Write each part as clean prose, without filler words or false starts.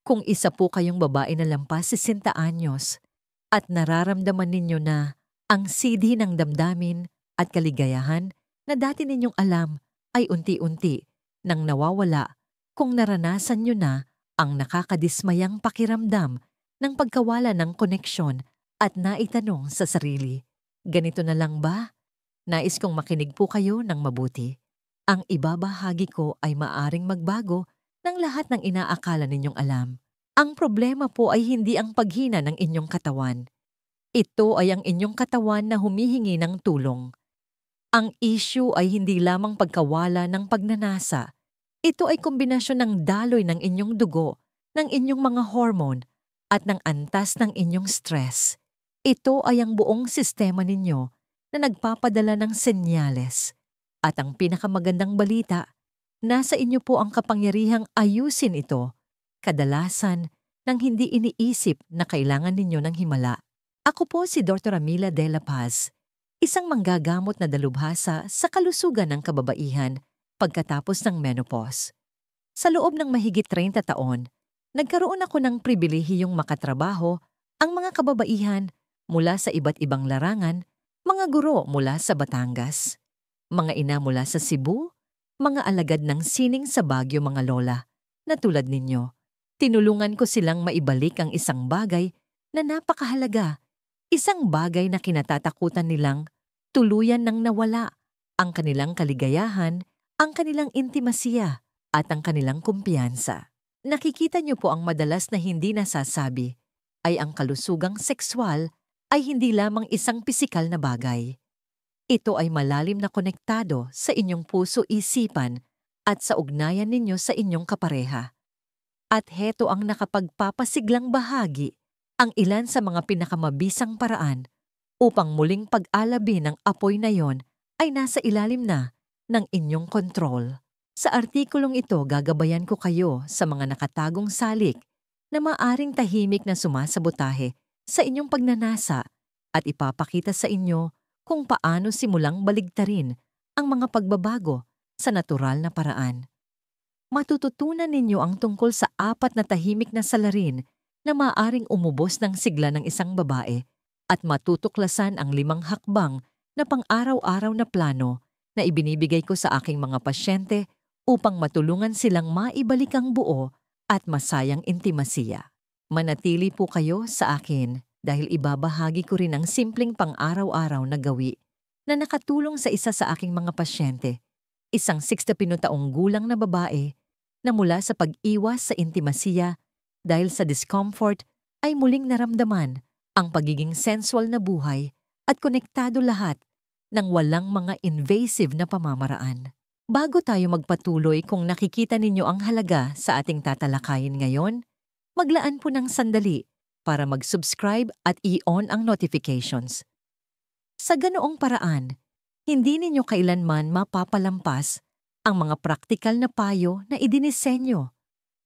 Kung isa po kayong babae na lampas 60 anyos at nararamdaman ninyo na ang sidhi ng damdamin at kaligayahan na dati ninyong alam ay unti-unti nang nawawala kung naranasan nyo na ang nakakadismayang pakiramdam ng pagkawala ng koneksyon at naitanong sa sarili, ganito na lang ba? Nais kong makinig po kayo ng mabuti. Ang ibabahagi ko ay maaring magbago ng lahat ng inaakala ninyong alam. Ang problema po ay hindi ang paghina ng inyong katawan. Ito ay ang inyong katawan na humihingi ng tulong. Ang issue ay hindi lamang pagkawala ng pagnanasa. Ito ay kombinasyon ng daloy ng inyong dugo, ng inyong mga hormone, at ng antas ng inyong stress. Ito ay ang buong sistema ninyo na nagpapadala ng senyales. At ang pinakamagandang balita, nasa inyo po ang kapangyarihang ayusin ito, kadalasan nang hindi iniisip na kailangan ninyo ng himala. Ako po si Dr. Amila De La Paz, isang manggagamot na dalubhasa sa kalusugan ng kababaihan pagkatapos ng menopause. Sa loob ng mahigit 30 taon, nagkaroon ako ng pribilehiyong makatrabaho ang mga kababaihan mula sa iba't ibang larangan, mga guro mula sa Batangas, mga ina mula sa Cebu, mga alagad ng sining sa Baguio, mga lola, na tulad ninyo. Tinulungan ko silang maibalik ang isang bagay na napakahalaga, isang bagay na kinatatakutan nilang tuluyan nang nawala, ang kanilang kaligayahan, ang kanilang intimasiya, at ang kanilang kumpiyansa. Nakikita niyo po ang madalas na hindi nasasabi ay ang kalusugang sexual ay hindi lamang isang pisikal na bagay. Ito ay malalim na konektado sa inyong puso-isipan at sa ugnayan ninyo sa inyong kapareha. At heto ang nakapagpapasiglang bahagi, ang ilan sa mga pinakamabisang paraan upang muling pag-alabi ng apoy na yon ay nasa ilalim na ng inyong kontrol. Sa artikulong ito, gagabayan ko kayo sa mga nakatagong salik na maaring tahimik na sumasabotahe sa inyong pagnanasa at ipapakita sa inyo kung paano simulang baligtarin ang mga pagbabago sa natural na paraan. Matututunan ninyo ang tungkol sa 4 na tahimik na salarin na maaring umubos ng sigla ng isang babae at matutuklasan ang 5 hakbang na pang-araw-araw na plano na ibinibigay ko sa aking mga pasyente upang matulungan silang maibalik ang buo at masayang intimasiya. Manatili po kayo sa akin dahil ibabahagi ko rin ang simpleng pang-araw-araw na gawi na nakatulong sa isa sa aking mga pasyente, isang 62 taong gulang na babae na mula sa pag-iwas sa intimasiya dahil sa discomfort ay muling naramdaman ang pagiging sensual na buhay at konektado lahat ng walang mga invasive na pamamaraan. Bago tayo magpatuloy, kung nakikita ninyo ang halaga sa ating tatalakayin ngayon, maglaan po ng sandali para mag-subscribe at i-on ang notifications. Sa ganoong paraan, hindi ninyo kailanman mapapalampas ang mga praktikal na payo na idinisenyo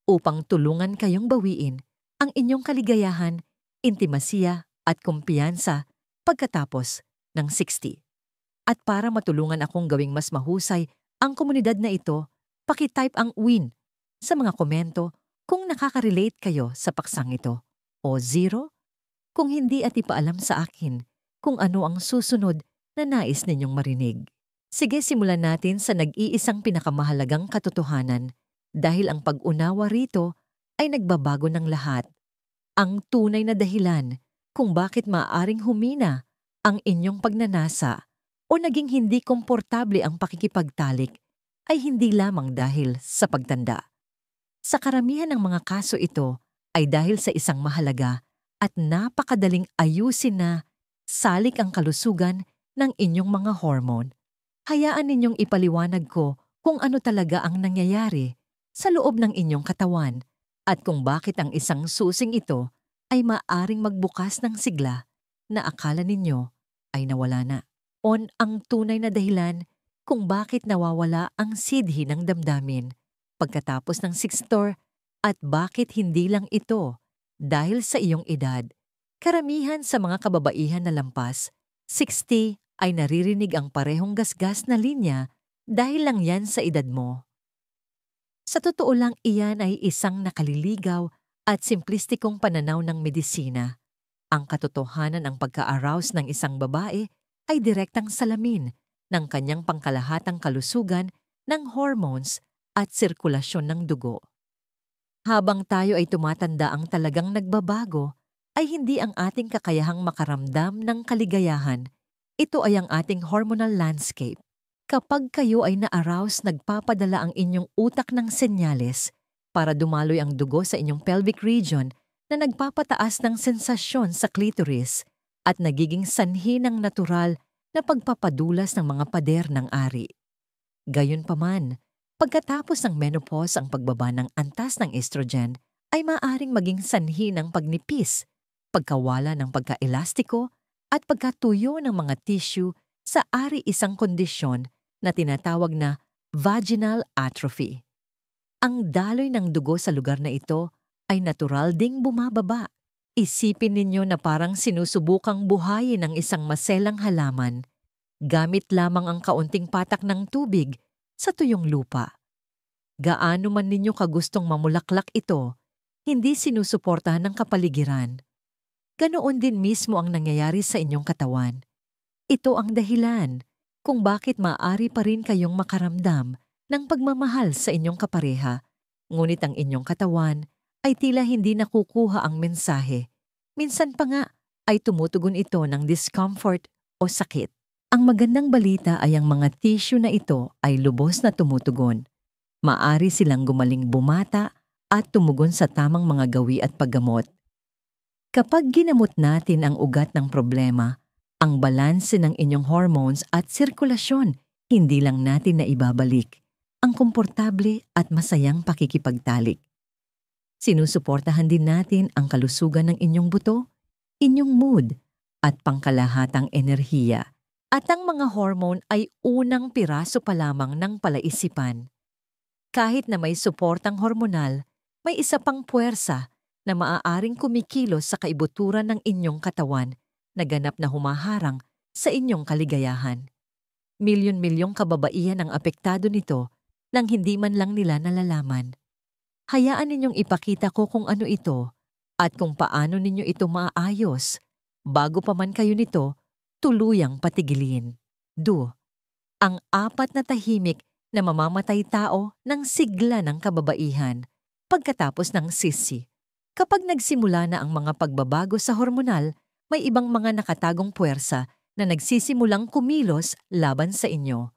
upang tulungan kayong bawiin ang inyong kaligayahan, intimasiya at kumpiyansa pagkatapos ng 60. At para matulungan akong gawing mas mahusay ang komunidad na ito, paki-type ang WIN sa mga komento kung nakaka-relate kayo sa paksang ito, o 0 kung hindi, at ipaalam sa akin kung ano ang susunod na nais ninyong marinig. Sige, simulan natin sa nag-iisang pinakamahalagang katotohanan dahil ang pag-unawa rito ay nagbabago ng lahat. Ang tunay na dahilan kung bakit maaaring humina ang inyong pagnanasa o naging hindi komportable ang pakikipagtalik ay hindi lamang dahil sa pagtanda. Sa karamihan ng mga kaso ito ay dahil sa isang mahalaga at napakadaling ayusin na salik ang kalusugan ng inyong mga hormone. Hayaan ninyong ipaliwanag ko kung ano talaga ang nangyayari sa loob ng inyong katawan at kung bakit ang isang susing ito ay maaring magbukas ng sigla na akala ninyo ay nawala na. Ang tunay na dahilan kung bakit nawawala ang sidhi ng damdamin pagkatapos ng 60 at bakit hindi lang ito dahil sa iyong edad. Karamihan sa mga kababaihan na lampas 60 ay naririnig ang parehong gasgas na linya dahil lang yan sa edad mo. Sa totoo lang, iyan ay isang nakaliligaw at simplistikong pananaw ng medisina. Ang katotohanan ng pagka-arouse ng isang babae ay direktang salamin ng kanyang pangkalahatang kalusugan ng hormones at sirkulasyon ng dugo. Habang tayo ay tumatanda, ang talagang nagbabago ay hindi ang ating kakayahang makaramdam ng kaligayahan. Ito ay ang ating hormonal landscape. Kapag kayo ay na-arouse, nagpapadala ang inyong utak ng senyales para dumaloy ang dugo sa inyong pelvic region na nagpapataas ng sensasyon sa clitoris at nagiging sanhi ng natural na pagpapadulas ng mga pader ng ari. Gayunpaman, pagkatapos ng menopause, ang pagbaba ng antas ng estrogen ay maaaring maging sanhi ng pagnipis, pagkawala ng pagkaelastiko at pagkatuyo ng mga tissue sa ari, isang kondisyon na tinatawag na vaginal atrophy. Ang daloy ng dugo sa lugar na ito ay natural ding bumababa. Isipin ninyo na parang sinusubukang buhayin ng isang maselang halaman gamit lamang ang kaunting patak ng tubig sa tuyong lupa. Gaano man ninyo kagustong mamulaklak ito, hindi sinusuportahan ng kapaligiran. Ganoon din mismo ang nangyayari sa inyong katawan. Ito ang dahilan kung bakit maaari pa rin kayong makaramdam ng pagmamahal sa inyong kapareha, ngunit ang inyong katawan ay tila hindi nakukuha ang mensahe. Minsan pa nga ay tumutugon ito ng discomfort o sakit. Ang magandang balita ay ang mga tissue na ito ay lubos na tumutugon. Maaari silang gumaling, bumata at tumugon sa tamang mga gawi at paggamot. Kapag ginamot natin ang ugat ng problema, ang balanse ng inyong hormones at sirkulasyon, hindi lang natin na ibabalik ang komportable at masayang pakikipagtalik. Sinusuportahan din natin ang kalusugan ng inyong buto, inyong mood, at pangkalahatang enerhiya. At ang mga hormone ay unang piraso pa lamang ng palaisipan. Kahit na may suportang hormonal, may isa pang puwersa na maaaring kumikilos sa kaibuturan ng inyong katawan na ganap na humaharang sa inyong kaligayahan. Milyon-milyong kababaihan ang apektado nito nang hindi man lang nila nalalaman. Hayaan ninyong ipakita ko kung ano ito at kung paano ninyo ito maayos bago pa man kayo nito tuluyang patigilin. Ang 4 na tahimik na mamamatay tao ng sigla ng kababaihan pagkatapos ng sisi. Kapag nagsimula na ang mga pagbabago sa hormonal, may ibang mga nakatagong puwersa na nagsisimulang kumilos laban sa inyo.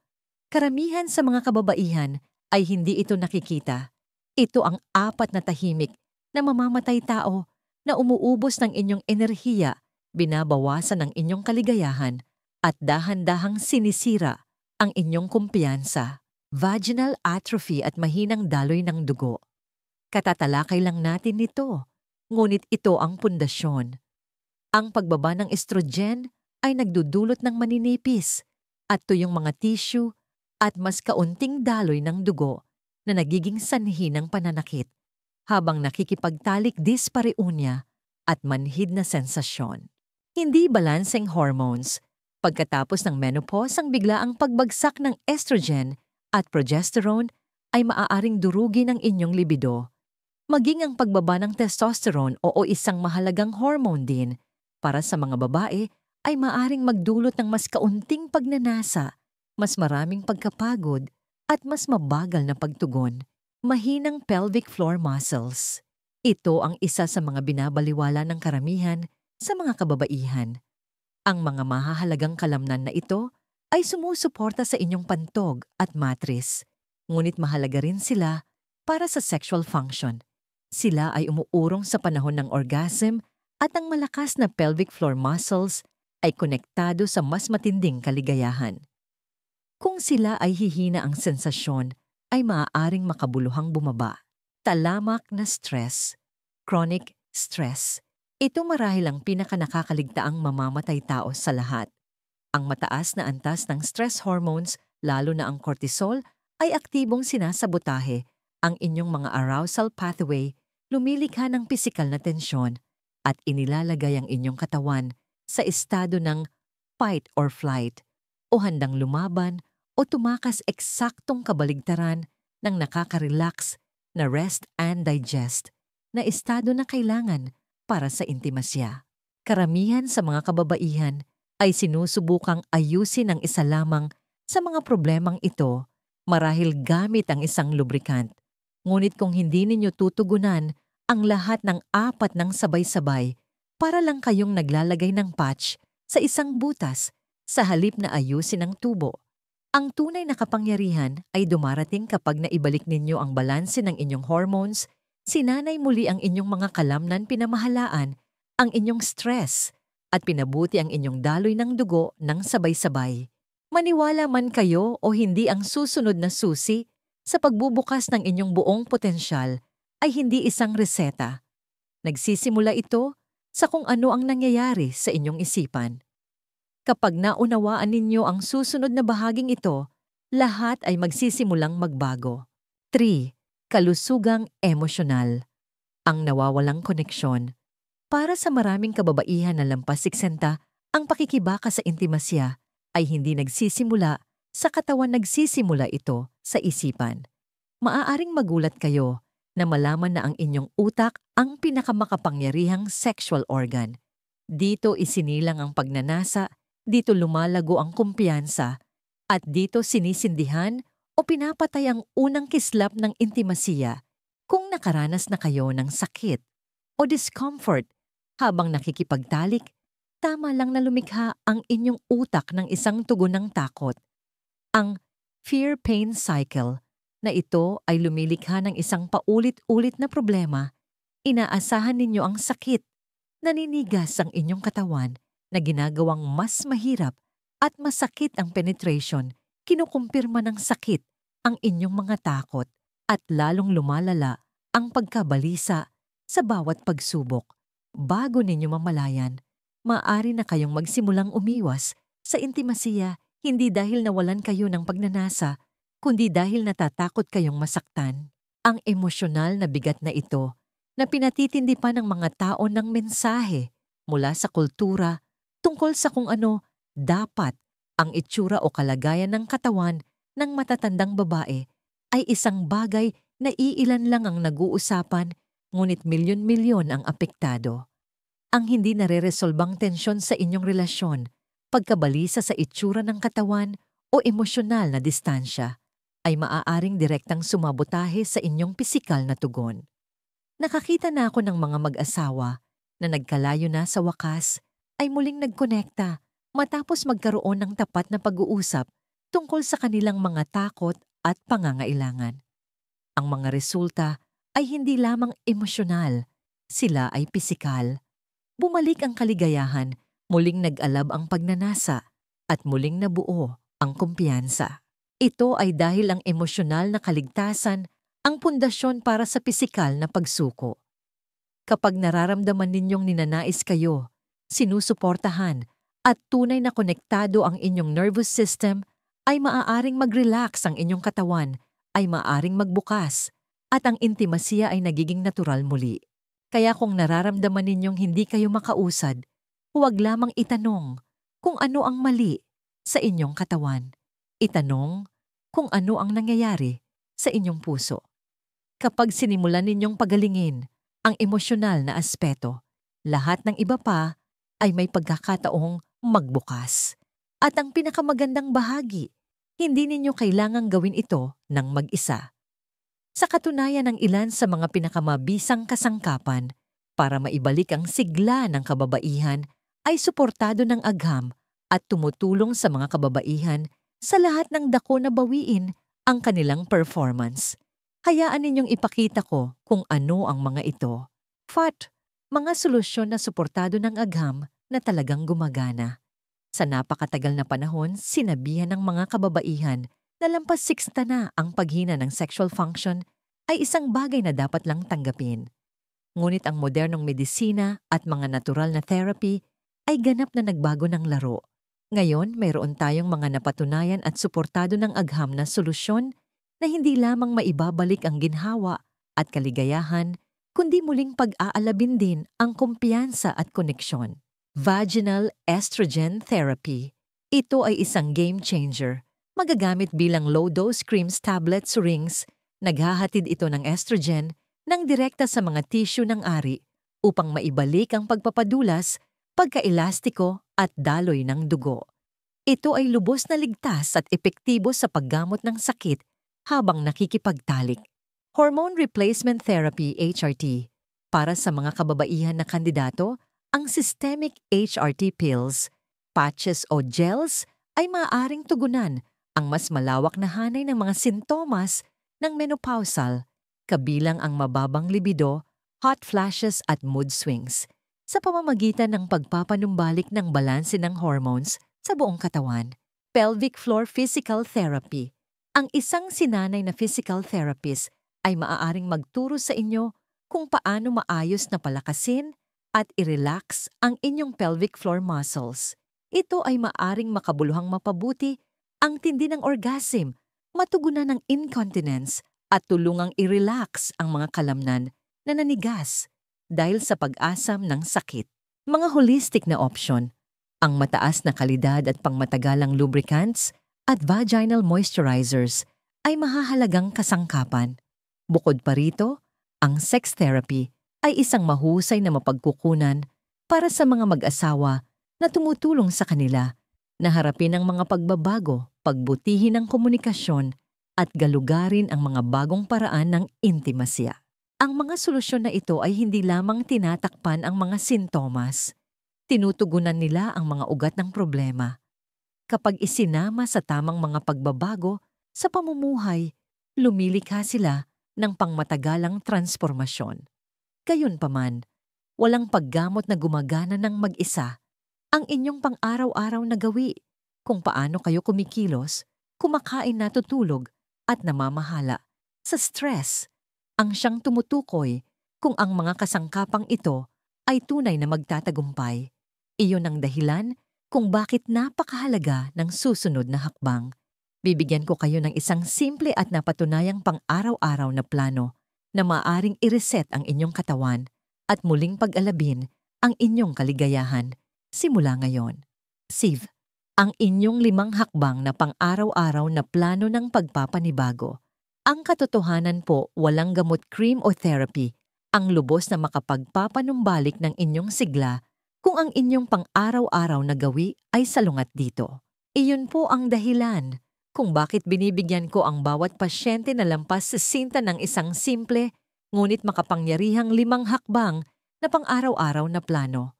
Karamihan sa mga kababaihan ay hindi ito nakikita. Ito ang 4 na tahimik na mamamatay tao na umuubos ng inyong enerhiya, binabawasan ang inyong kaligayahan, at dahan-dahang sinisira ang inyong kumpiyansa. Vaginal atrophy at mahinang daloy ng dugo. Katatalakay lang natin nito, ngunit ito ang pundasyon. Ang pagbaba ng estrogen ay nagdudulot ng maninipis at tuyong mga tissue at mas kaunting daloy ng dugo na nagiging sanhi ng pananakit habang nakikipagtalik dispareunia at manhid na sensasyon. Hindi balanseng hormones. Pagkatapos ng menopause, ang biglaang pagbagsak ng estrogen at progesterone ay maaaring durugin ang inyong libido. Maging ang pagbaba ng testosterone o isang mahalagang hormone din para sa mga babae ay maaaring magdulot ng mas kaunting pagnanasa, mas maraming pagkapagod at mas mabagal na pagtugon. Mahinang pelvic floor muscles. Ito ang isa sa mga binabaliwala ng karamihan sa mga kababaihan. Ang mga mahahalagang kalamnan na ito ay sumusuporta sa inyong pantog at matris, ngunit mahalaga rin sila para sa sexual function. Sila ay umuurong sa panahon ng orgasm at ang malakas na pelvic floor muscles ay konektado sa mas matinding kaligayahan. Kung sila ay hihina, ang sensasyon ay maaaring makabuluhang bumaba. Talamak na stress, chronic stress. Ito marahil ang pinakanakakaligtaang mamamatay tao sa lahat. Ang mataas na antas ng stress hormones, lalo na ang cortisol, ay aktibong sinasabotahe ang inyong mga arousal pathway, lumilikha ng pisikal na tensyon at inilalagay ang inyong katawan sa estado ng fight or flight o handang lumaban o tumakas, eksaktong kabaligtaran ng nakaka-relax na rest and digest. na estado na kailangan para sa intimasya. Karamihan sa mga kababaihan ay sinusubukang ayusin ang isa lamang sa mga problemang ito marahil gamit ang isang lubrikant. Ngunit kung hindi ninyo tutugunan ang lahat ng apat ng sabay-sabay, para lang kayong naglalagay ng patch sa isang butas sa halip na ayusin ang tubo. Ang tunay na kapangyarihan ay dumarating kapag naibalik ninyo ang balanse ng inyong hormones, sinanay muli ang inyong mga kalamnan, pinamahalaan ang inyong stress, at pinabuti ang inyong daloy ng dugo ng sabay-sabay. Maniwala man kayo o hindi, ang susunod na susi sa pagbubukas ng inyong buong potensyal ay hindi isang reseta. Nagsisimula ito sa kung ano ang nangyayari sa inyong isipan. Kapag naunawaan ninyo ang susunod na bahaging ito, lahat ay magsisimulang magbago. 3. Kalusugang emosyonal. Ang nawawalang koneksyon. Para sa maraming kababaihan na lampas 60, ang pakikibaka sa intimasya ay hindi nagsisimula sa katawan, nagsisimula ito sa isipan. Maaaring magulat kayo na malaman na ang inyong utak ang pinakamakapangyarihang sexual organ. Dito isinilang ang pagnanasa, dito lumalago ang kumpiyansa, at dito sinisindihan o pinapatay ang unang kislap ng intimasya kung nakaranas na kayo ng sakit o discomfort habang nakikipagtalik. Tama lang na lumikha ang inyong utak ng isang tugon ng takot. Ang fear-pain cycle na ito ay lumilikha ng isang paulit-ulit na problema. Inaasahan ninyo ang sakit, naninigas ang inyong katawan na ginagawang mas mahirap at masakit ang penetration, kinukumpirma ng sakit ang inyong mga takot at lalong lumalala ang pagkabalisa sa bawat pagsubok. Bago ninyo mamalayan, maaari na kayong magsimulang umiwas sa intimasya, hindi dahil nawalan kayo ng pagnanasa, kundi dahil natatakot kayong masaktan. Ang emosyonal na bigat na ito na pinatitindi pa ng mga tao ng mensahe mula sa kultura tungkol sa kung ano dapat ang itsura o kalagayan ng katawan ng matatandang babae ay isang bagay na iilan lang ang nag-uusapan, ngunit milyon-milyon ang apektado. Ang hindi nare-resolbang tensyon sa inyong relasyon, pagkabalisa sa itsura ng katawan o emosyonal na distansya ay maaaring direktang sumabotahe sa inyong pisikal na tugon. Nakakita na ako ng mga mag-asawa na nagkalayo na sa wakas ay muling nagkonekta matapos magkaroon ng tapat na pag-uusap tungkol sa kanilang mga takot at pangangailangan. Ang mga resulta ay hindi lamang emosyonal, sila ay pisikal. Bumalik ang kaligayahan, muling nag-alab ang pagnanasa, at muling nabuo ang kumpiyansa. Ito ay dahil ang emosyonal na kaligtasan ang pundasyon para sa pisikal na pagsuko. Kapag nararamdaman ninyong ninanais kayo, sinusuportahan, at tunay na konektado ang inyong nervous system, ay maaaring mag-relax ang inyong katawan, ay maaaring magbukas, at ang intimasya ay nagiging natural muli. Kaya kung nararamdaman ninyong hindi kayo makausad, huwag lamang itanong kung ano ang mali sa inyong katawan. Itanong kung ano ang nangyayari sa inyong puso. Kapag sinimulan ninyong pagalingin ang emosyonal na aspeto, lahat ng iba pa ay may pagkakataong magbukas. At ang pinakamagandang bahagi, hindi ninyo kailangang gawin ito ng mag-isa. Sa katunayan ng ilan sa mga pinakamabisang kasangkapan para maibalik ang sigla ng kababaihan ay suportado ng agham at tumutulong sa mga kababaihan sa lahat ng dako na bawiin ang kanilang performance. Hayaan ninyong ipakita ko kung ano ang mga ito. Mga solusyon na suportado ng agham na talagang gumagana. Sa napakatagal na panahon, sinabihan ng mga kababaihan na lampas 60 na ang paghina ng sexual function ay isang bagay na dapat lang tanggapin. Ngunit ang modernong medisina at mga natural na therapy ay ganap na nagbago ng laro. Ngayon, mayroon tayong mga napatunayan at suportado ng agham na solusyon na hindi lamang maibabalik ang ginhawa at kaligayahan, kundi muling pag-aalabin din ang kumpiyansa at koneksyon. Vaginal estrogen therapy. Ito ay isang game changer. Magagamit bilang low-dose creams, tablets, rings. Naghahatid ito ng estrogen ng direkta sa mga tissue ng ari upang maibalik ang pagpapadulas, pagkaelastiko at daloy ng dugo. Ito ay lubos na ligtas at epektibo sa paggamot ng sakit habang nakikipagtalik. Hormone Replacement Therapy HRT. Para sa mga kababaihan na kandidato, ang systemic HRT pills, patches o gels ay maaaring tugunan ang mas malawak na hanay ng mga sintomas ng menopausal, kabilang ang mababang libido, hot flashes at mood swings, sa pamamagitan ng pagpapanumbalik ng balanse ng hormones sa buong katawan. Pelvic Floor Physical Therapy. Ang isang sinanay na physical therapist ay maaaring magturo sa inyo kung paano maayos na palakasin at i-relax ang inyong pelvic floor muscles. Ito ay maaaring makabuluhang mapabuti ang tindi ng orgasm, matugunan ng incontinence at tulungang i-relax ang mga kalamnan na nanigas dahil sa pag-asam ng sakit. Mga holistic na option, ang mataas na kalidad at pangmatagalang lubricants at vaginal moisturizers ay mahahalagang kasangkapan. Bukod pa rito, ang sex therapy ay isang mahusay na mapagkukunan para sa mga mag-asawa na tumutulong sa kanila na harapin ang mga pagbabago, pagbutihin ang komunikasyon at galugarin ang mga bagong paraan ng intimasya. Ang mga solusyon na ito ay hindi lamang tinatakpan ang mga sintomas, tinutugunan nila ang mga ugat ng problema. Kapag isinama sa tamang mga pagbabago sa pamumuhay, lumilikha sila ng pangmatagalang transformasyon. Gayunpaman, walang paggamot na gumagana ng mag-isa. Ang inyong pang-araw-araw na gawi, kung paano kayo kumikilos, kumakain, natutulog, at namamahala sa stress, ang siyang tumutukoy kung ang mga kasangkapang ito ay tunay na magtatagumpay. Iyon ang dahilan kung bakit napakahalaga ng susunod na hakbang. Bibigyan ko kayo ng isang simple at napatunayang pang-araw-araw na plano na maaaring i-reset ang inyong katawan at muling pag-alabin ang inyong kaligayahan simula ngayon. SIV, ang inyong 5 hakbang na pang-araw-araw na plano ng pagpapanibago. Ang katotohanan po, walang gamot, cream o therapy ang lubos na makapagpapanumbalik ng inyong sigla kung ang inyong pang-araw-araw na gawi ay salungat dito. Iyon po ang dahilan kung bakit binibigyan ko ang bawat pasyente na lampas sa sinta ng isang simple ngunit makapangyarihang 5 hakbang na pang-araw-araw na plano.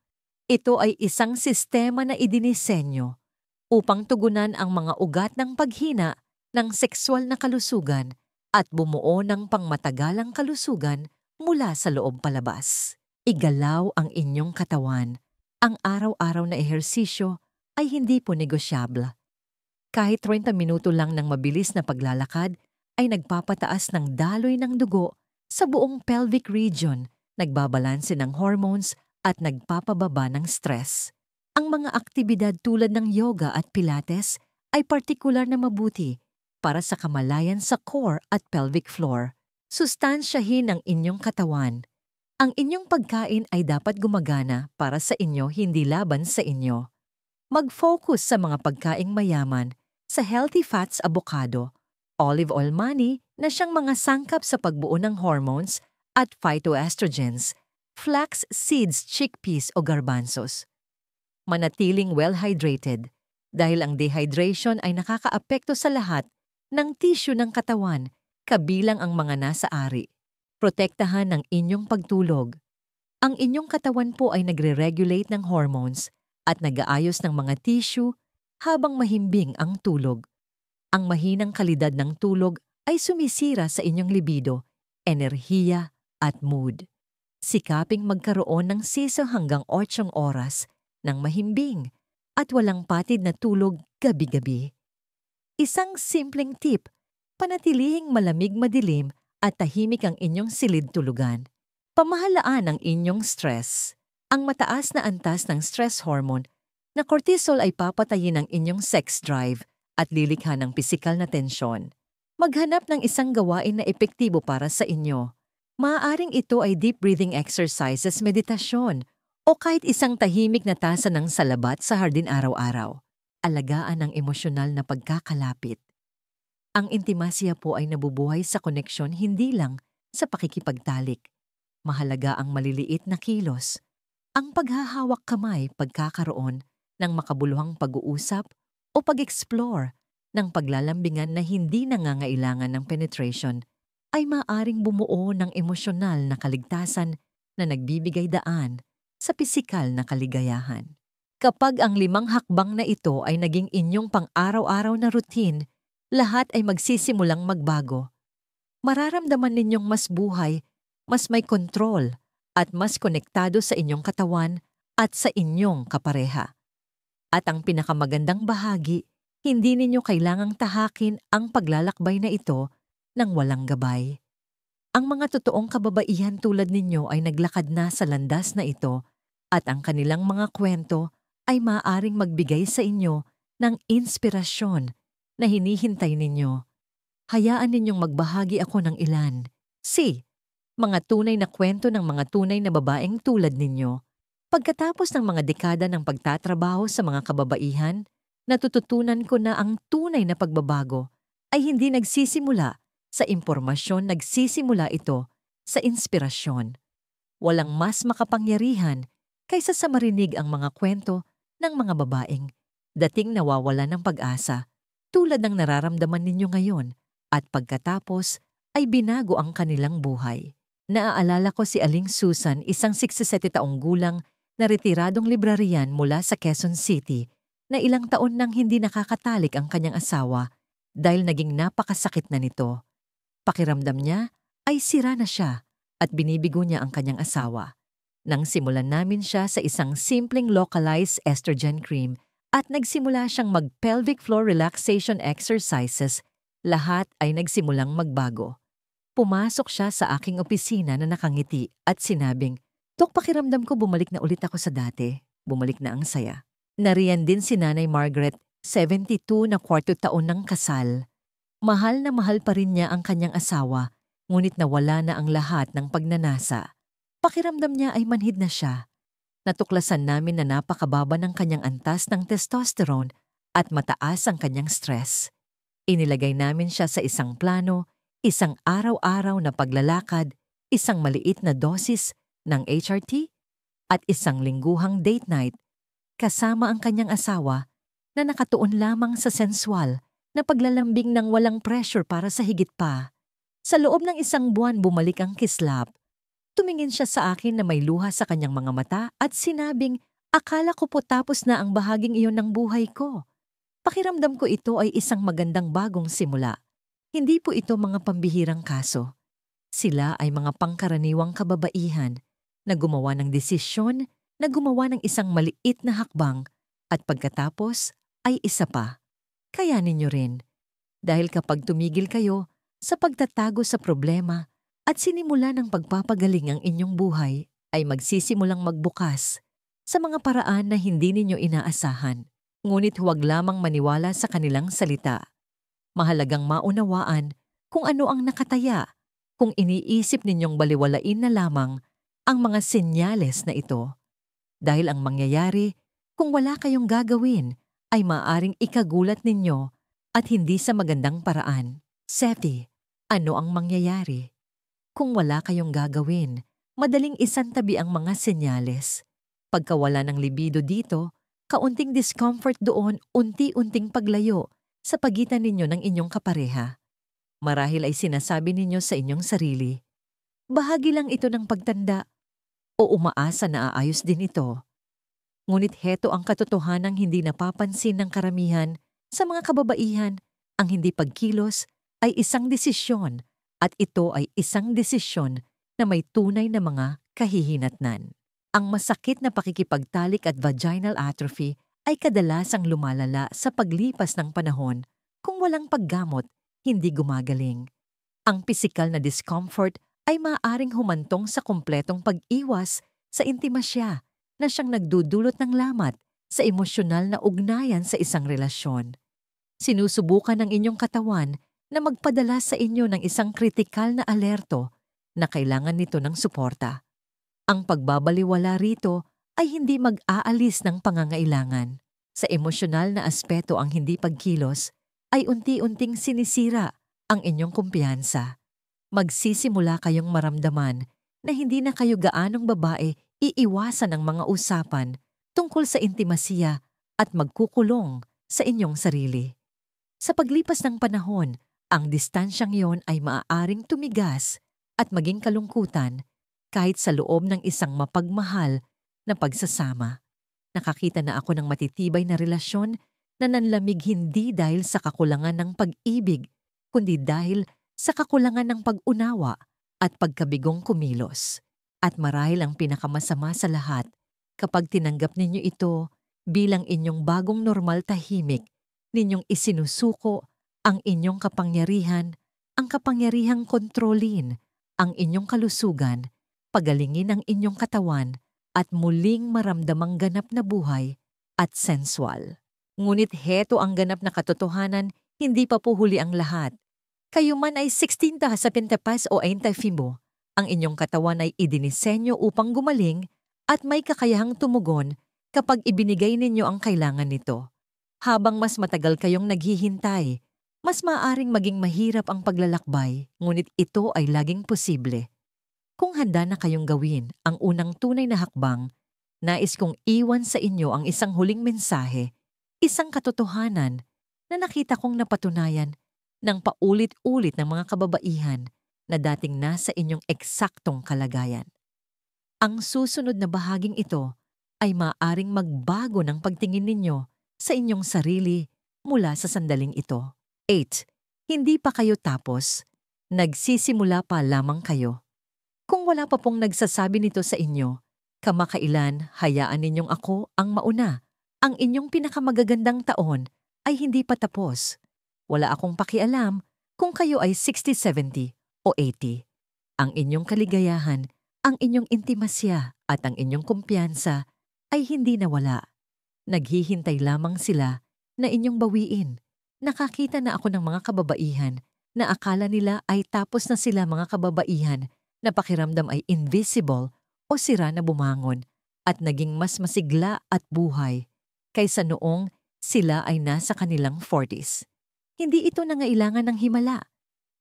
Ito ay isang sistema na idinisenyo upang tugunan ang mga ugat ng paghina ng sexual na kalusugan at bumuo ng pangmatagalang kalusugan mula sa loob palabas. Igalaw ang inyong katawan. Ang araw-araw na ehersisyo ay hindi po negosyable. Kahit 30 minuto lang ng mabilis na paglalakad ay nagpapataas ng daloy ng dugo sa buong pelvic region, nagbabalanse ng hormones at nagpapababa ng stress. Ang mga aktibidad tulad ng yoga at pilates ay partikular na mabuti para sa kamalayan sa core at pelvic floor. Sustansyahin ang inyong katawan. Ang inyong pagkain ay dapat gumagana para sa inyo, hindi laban sa inyo. Mag-focus sa mga pagkaing mayaman sa healthy fats, avocado, olive oil, mani na siyang mga sangkap sa pagbuo ng hormones at phytoestrogens, flax seeds, chickpeas o garbanzos. Manatiling well-hydrated dahil ang dehydration ay nakakaapekto sa lahat ng tissue ng katawan, kabilang ang mga nasa ari. Protektahan ang inyong pagtulog. Ang inyong katawan po ay nagre-regulate ng hormones at nag-aayos ng mga tissue habang mahimbing ang tulog. Ang mahinang kalidad ng tulog ay sumisira sa inyong libido, enerhiya at mood. Sikaping magkaroon ng 6 hanggang 8 oras ng mahimbing at walang patid na tulog gabi-gabi. Isang simpleng tip, panatilihing malamig, madilim at tahimik ang inyong silid tulugan. Pamahalaan ang inyong stress. Ang mataas na antas ng stress hormone na cortisol ay papatayin ang inyong sex drive at lilikha ng pisikal na tensyon. Maghanap ng isang gawain na epektibo para sa inyo. Maaaring ito ay deep breathing exercises, meditasyon, o kahit isang tahimik na tasa ng salabat sa hardin araw-araw. Alagaan ang emosyonal na pagkakalapit. Ang intimasya po ay nabubuhay sa koneksyon hindi lang sa pakikipagtalik. Mahalaga ang maliliit na kilos. Ang paghahawak kamay pagkakaroon ng makabuluhang pag-uusap o pag-explore ng paglalambingan na hindi nangangailangan ng penetration ay maaring bumuo ng emosyonal na kaligtasan na nagbibigay daan sa pisikal na kaligayahan. Kapag ang 5 hakbang na ito ay naging inyong pang-araw-araw na routine, lahat ay magsisimulang magbago. Mararamdaman ninyong mas buhay, mas may kontrol, at mas konektado sa inyong katawan at sa inyong kapareha. At ang pinakamagandang bahagi, hindi ninyo kailangang tahakin ang paglalakbay na ito ng walang gabay. Ang mga totoong kababaihan tulad ninyo ay naglakad na sa landas na ito at ang kanilang mga kwento ay maaaring magbigay sa inyo ng inspirasyon na hinihintay ninyo. Hayaan ninyong magbahagi ako ng ilan. Mga tunay na kwento ng mga tunay na babaeng tulad ninyo. Pagkatapos ng mga dekada ng pagtatrabaho sa mga kababaihan, natututunan ko na ang tunay na pagbabago ay hindi nagsisimula sa impormasyon, nagsisimula ito sa inspirasyon. Walang mas makapangyarihan kaysa sa marinig ang mga kwento ng mga babaeng dating nawawala ng pag-asa tulad ng nararamdaman ninyo ngayon at pagkatapos ay binago ang kanilang buhay. Naaalala ko si Aling Susan, isang 67 taong gulang na retiradong librarian mula sa Quezon City na ilang taon nang hindi nakakatalik ang kanyang asawa dahil naging napakasakit na nito. Pakiramdam niya ay sira na siya at binibigo niya ang kanyang asawa. Nang simulan namin siya sa isang simpleng localized estrogen cream at nagsimula siyang mag-pelvic floor relaxation exercises, lahat ay nagsimulang magbago. Pumasok siya sa aking opisina na nakangiti at sinabing, "Dok, pakiramdam ko bumalik na ulit ako sa dati. Bumalik na ang saya." Nariyan din si Nanay Margaret, 72 na kwarto taon ng kasal. Mahal na mahal pa rin niya ang kanyang asawa, ngunit nawala na ang lahat ng pagnanasa. Pakiramdam niya ay manhid na siya. Natuklasan namin na napakababa ng kanyang antas ng testosterone at mataas ang kanyang stress. Inilagay namin siya sa isang plano, isang araw-araw na paglalakad, isang maliit na dosis ng HRT, at isang lingguhang date night kasama ang kanyang asawa na nakatuon lamang sa sensual na paglalambing ng walang pressure para sa higit pa. Sa loob ng 1 buwan bumalik ang kislap. Tumingin siya sa akin na may luha sa kanyang mga mata at sinabing, "Akala ko po tapos na ang bahaging iyon ng buhay ko." Pakiramdam ko ito ay isang magandang bagong simula. Hindi po ito mga pambihirang kaso. Sila ay mga pangkaraniwang kababaihan na gumawa ng desisyon, na gumawa ng isang maliit na hakbang at pagkatapos ay isa pa. Kaya ninyo rin. Dahil kapag tumigil kayo sa pagtatago sa problema at sinimula ng pagpapagaling ang inyong buhay, ay magsisimulang magbukas sa mga paraan na hindi ninyo inaasahan. Ngunit huwag lamang maniwala sa kanilang salita. Mahalagang maunawaan kung ano ang nakataya, kung iniisip ninyong baliwalain na lamang ang mga senyales na ito. Dahil ang mangyayari, kung wala kayong gagawin, ay maaaring ikagulat ninyo at hindi sa magandang paraan. Ano ang mangyayari? Kung wala kayong gagawin, madaling isantabi ang mga senyales. Pagkawala ng libido dito, kaunting discomfort doon, unti-unting paglayo sa pagitan ninyo ng inyong kapareha. Marahil ay sinasabi ninyo sa inyong sarili, "Bahagi lang ito ng pagtanda," o umaasa na aayos din ito. Ngunit heto ang katotohanang hindi napapansin ng karamihan sa mga kababaihan. Ang hindi pagkilos ay isang desisyon at ito ay isang desisyon na may tunay na mga kahihinatnan. Ang masakit na pakikipagtalik at vaginal atrophy ay kadalasang lumalala sa paglipas ng panahon. Kung walang paggamot, hindi gumagaling. Ang pisikal na discomfort ay maaaring humantong sa kumpletong pag-iwas sa intimasya na siyang nagdudulot ng lamat sa emosyonal na ugnayan sa isang relasyon. Sinusubukan ng inyong katawan na magpadala sa inyo ng isang kritikal na alerto na kailangan nito ng suporta. Ang pagbabaliwala rito ay hindi mag-aalis ng pangangailangan. Sa emosyonal na aspeto, ang hindi pagkilos ay unti-unting sinisira ang inyong kumpiyansa. Magsisimula kayong maramdaman na hindi na kayo gaanong babae iiwasan ang mga usapan tungkol sa intimasiya at magkukulong sa inyong sarili. Sa paglipas ng panahon, ang distansyang yon ay maaaring tumigas at maging kalungkutan kahit sa loob ng isang mapagmahal na pagsasama. Nakakita na ako ng matitibay na relasyon na nanlamig hindi dahil sa kakulangan ng pag-ibig, kundi dahil sa kakulangan ng pag-unawa at pagkabigong kumilos. At marahil ang pinakamasama sa lahat, kapag tinanggap ninyo ito bilang inyong bagong normal tahimik, ninyong isinusuko ang inyong kapangyarihan, ang kapangyarihang kontrolin, ang inyong kalusugan, pagalingin ang inyong katawan, at muling maramdamang ganap na buhay at sensual. Ngunit heto ang ganap na katotohanan, hindi pa po huli ang lahat. Kayo man ay 16 sa pintapas o 85, ang inyong katawan ay idinisenyo upang gumaling at may kakayahang tumugon kapag ibinigay ninyo ang kailangan nito. Habang mas matagal kayong naghihintay, mas maaaring maging mahirap ang paglalakbay, ngunit ito ay laging posible. Kung handa na kayong gawin ang unang tunay na hakbang, nais kong iwan sa inyo ang isang huling mensahe, isang katotohanan na nakita kong napatunayan ng paulit-ulit ng mga kababaihan na dating nasa inyong eksaktong kalagayan. Ang susunod na bahaging ito ay maaaring magbago ng pagtingin ninyo sa inyong sarili mula sa sandaling ito. 8. Hindi pa kayo tapos. Nagsisimula pa lamang kayo. Kung wala pa pong nagsasabi nito sa inyo, kamakailan hayaan ninyong ako ang mauna. Ang inyong pinakamagagandang taon ay hindi pa tapos. Wala akong pakialam kung kayo ay 60, 70 o 80. Ang inyong kaligayahan, ang inyong intimasya at ang inyong kumpiyansa ay hindi nawala. Naghihintay lamang sila na inyong bawiin. Nakakita na ako ng mga kababaihan na akala nila ay tapos na sila, mga kababaihan na pakiramdam ay invisible o sira na bumangon at naging mas masigla at buhay kaysa noong sila ay nasa kanilang 40s. Hindi ito nangailangan ng himala.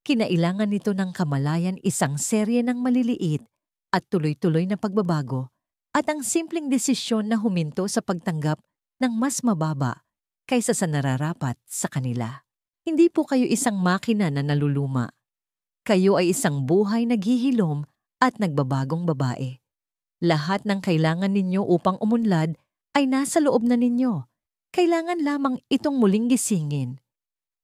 Kinailangan nito ng kamalayan, isang serye ng maliliit at tuloy-tuloy na pagbabago at ang simpleng desisyon na huminto sa pagtanggap ng mas mababa kaysa sa nararapat sa kanila. Hindi po kayo isang makina na naluluma. Kayo ay isang buhay naghihilom at nagbabagong babae. Lahat ng kailangan ninyo upang umunlad ay nasa loob na ninyo. Kailangan lamang itong muling gisingin.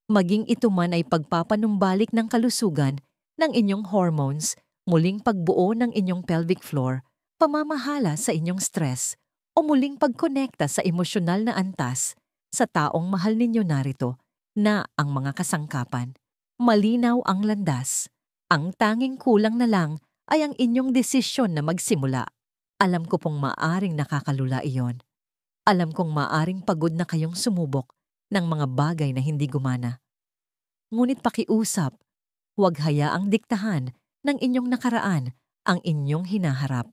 Maging ito man ay pagpapanumbalik ng kalusugan ng inyong hormones, muling pagbuo ng inyong pelvic floor, pamamahala sa inyong stress, o muling pagkonekta sa emosyonal na antas sa taong mahal ninyo narito na ang mga kasangkapan. Malinaw ang landas. Ang tanging kulang na lang ay ang inyong desisyon na magsimula. Alam ko pong maaring nakakalula iyon. Alam kong maaring pagod na kayong sumubok ng mga bagay na hindi gumana. Ngunit pakiusap, huwag hayaang diktahan ng inyong nakaraan ang inyong hinaharap.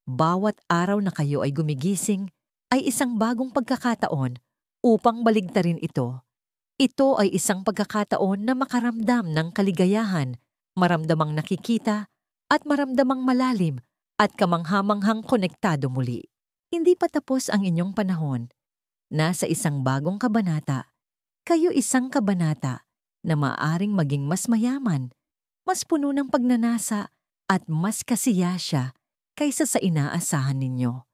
Bawat araw na kayo ay gumigising ay isang bagong pagkakataon upang baligtarin ito. Ito ay isang pagkakataon na makaramdam ng kaligayahan, maramdamang nakikita, at maramdamang malalim at kamanghamanghang konektado muli. Hindi pa tapos ang inyong panahon. Nasa isang bagong kabanata. Kayo isang kabanata na maaaring maging mas mayaman, mas puno ng pagnanasa at mas kasiyasya kaysa sa inaasahan ninyo.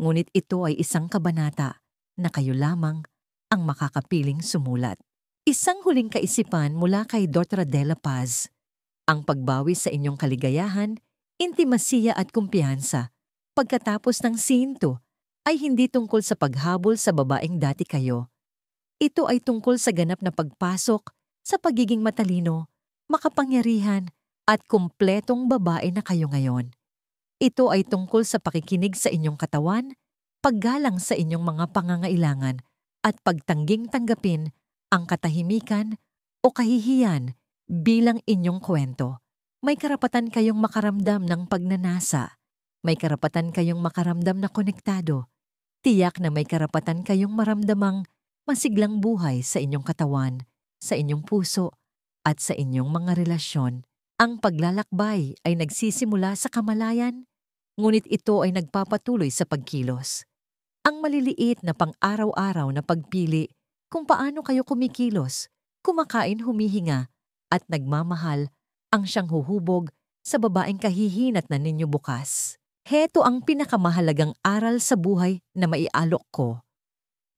Ngunit ito ay isang kabanata na kayo lamang ang makakapiling sumulat. Isang huling kaisipan mula kay Dr. Della Paz. Ang pagbawi sa inyong kaligayahan, intimasiya at kumpiyansa pagkatapos ng sinto ay hindi tungkol sa paghabol sa babaeng dati kayo. Ito ay tungkol sa ganap na pagpasok sa pagiging matalino, makapangyarihan at kumpletong babae na kayo ngayon. Ito ay tungkol sa pakikinig sa inyong katawan, paggalang sa inyong mga pangangailangan at pagtangging tanggapin ang katahimikan o kahihiyan bilang inyong kwento. May karapatan kayong makaramdam ng pagnanasa. May karapatan kayong makaramdam na konektado. Tiyak na may karapatan kayong maramdamang masiglang buhay sa inyong katawan, sa inyong puso, at sa inyong mga relasyon. Ang paglalakbay ay nagsisimula sa kamalayan, ngunit ito ay nagpapatuloy sa pagkilos. Ang maliliit na pang-araw-araw na pagpili kung paano kayo kumikilos, kumakain, humihinga, at nagmamahal ang siyang huhubog sa babaeng kahihinat na ninyo bukas. Heto ang pinakamahalagang aral sa buhay na maialok ko.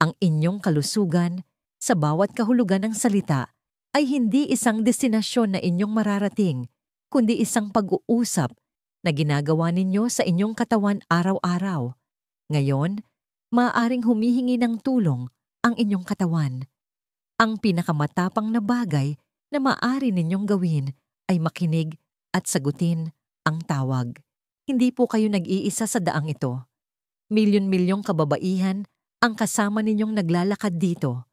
Ang inyong kalusugan sa bawat kahulugan ng salita ay hindi isang destinasyon na inyong mararating, kundi isang pag-uusap na ginagawa ninyo sa inyong katawan araw-araw. Ngayon, maaaring humihingi ng tulong ang inyong katawan. Ang pinakamatapang na bagay na maaari ninyong gawin ay makinig at sagutin ang tawag. Hindi po kayo nag-iisa sa daang ito. Milyon-milyong kababaihan ang kasama ninyong naglalakad dito.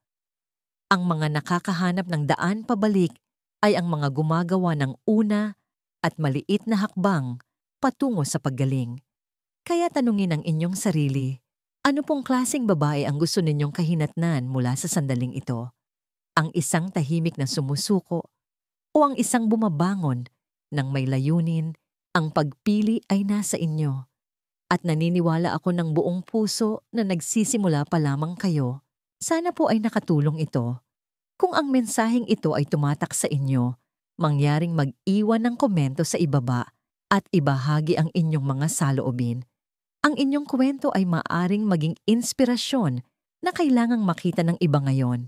Ang mga nakakahanap ng daan pabalik ay ang mga gumagawa ng una at maliit na hakbang patungo sa paggaling. Kaya tanungin ang inyong sarili, ano pong klaseng babae ang gusto ninyong kahinatnan mula sa sandaling ito? Ang isang tahimik na sumusuko o ang isang bumabangon ng may layunin? Ang pagpili ay nasa inyo. At naniniwala ako ng buong puso na nagsisimula pa lamang kayo. Sana po ay nakatulong ito. Kung ang mensaheng ito ay tumatak sa inyo, mangyaring mag-iwan ng komento sa ibaba at ibahagi ang inyong mga saloobin. Ang inyong kwento ay maaring maging inspirasyon na kailangang makita ng iba ngayon.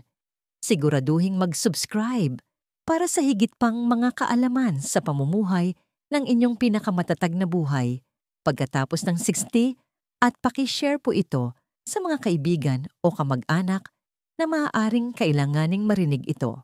Siguraduhing mag-subscribe para sa higit pang mga kaalaman sa pamumuhay ng inyong pinakamatatag na buhay pagkatapos ng 60 at paki-share po ito sa mga kaibigan o kamag-anak na maaaring kailanganing marinig ito.